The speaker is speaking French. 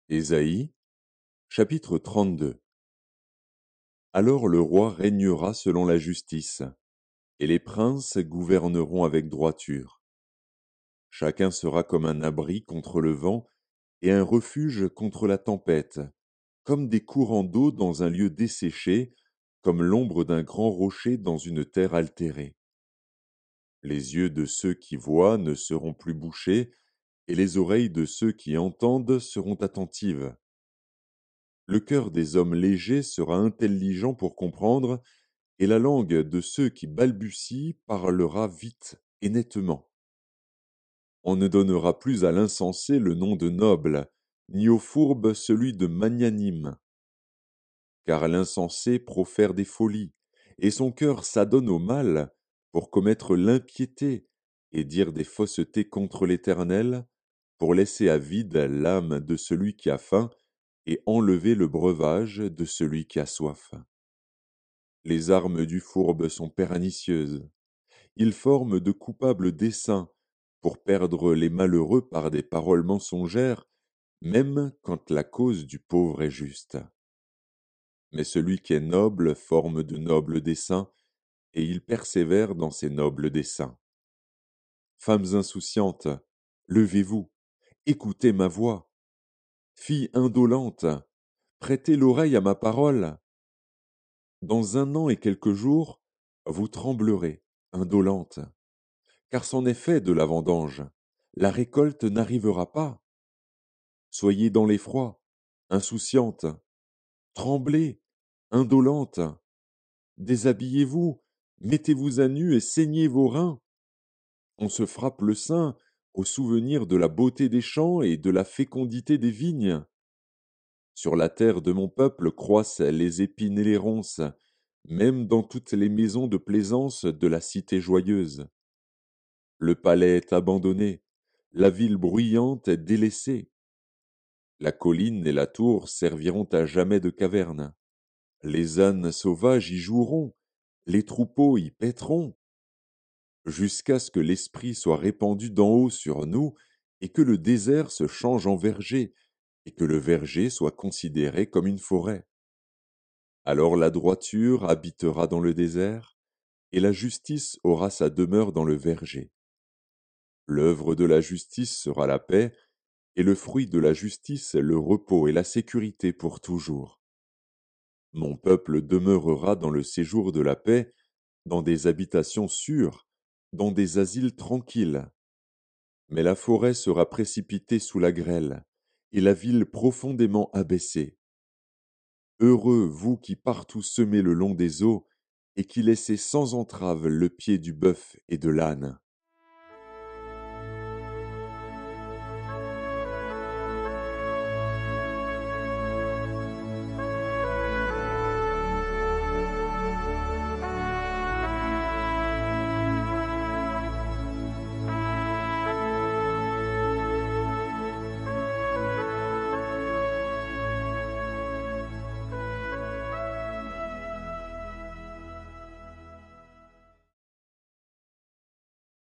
Ésaïe, chapitre 32. Alors le roi régnera selon la justice, et les princes gouverneront avec droiture. Chacun sera comme un abri contre le vent et un refuge contre la tempête, comme des courants d'eau dans un lieu desséché, comme l'ombre d'un grand rocher dans une terre altérée. Les yeux de ceux qui voient ne seront plus bouchés, et les oreilles de ceux qui entendent seront attentives. Le cœur des hommes légers sera intelligent pour comprendre, et la langue de ceux qui balbutient parlera vite et nettement. On ne donnera plus à l'insensé le nom de noble, ni au fourbe celui de magnanime. Car l'insensé profère des folies, et son cœur s'adonne au mal pour commettre l'impiété et dire des faussetés contre l'Éternel, pour laisser à vide l'âme de celui qui a faim et enlever le breuvage de celui qui a soif. Les armes du fourbe sont pernicieuses. Il forme de coupables desseins pour perdre les malheureux par des paroles mensongères, même quand la cause du pauvre est juste. Mais celui qui est noble forme de nobles desseins, et il persévère dans ses nobles desseins. Femmes insouciantes, levez-vous, écoutez ma voix. Filles indolentes, prêtez l'oreille à ma parole. Dans 1 an et quelques jours, vous tremblerez, indolentes, car c'en est fait de la vendange. La récolte n'arrivera pas. Soyez dans l'effroi, insouciantes, tremblez, indolentes, déshabillez-vous, mettez-vous à nu et saignez vos reins. On se frappe le sein au souvenir de la beauté des champs et de la fécondité des vignes. Sur la terre de mon peuple croissent les épines et les ronces, même dans toutes les maisons de plaisance de la cité joyeuse. Le palais est abandonné, la ville bruyante est délaissée. La colline et la tour serviront à jamais de caverne. Les ânes sauvages y joueront, les troupeaux y paîtront, jusqu'à ce que l'Esprit soit répandu d'en haut sur nous, et que le désert se change en verger, et que le verger soit considéré comme une forêt. Alors la droiture habitera dans le désert, et la justice aura sa demeure dans le verger. L'œuvre de la justice sera la paix, et le fruit de la justice le repos et la sécurité pour toujours. Mon peuple demeurera dans le séjour de la paix, dans des habitations sûres, dans des asiles tranquilles. Mais la forêt sera précipitée sous la grêle, et la ville profondément abaissée. Heureux vous qui partout semez le long des eaux, et qui laissez sans entrave le pied du bœuf et de l'âne.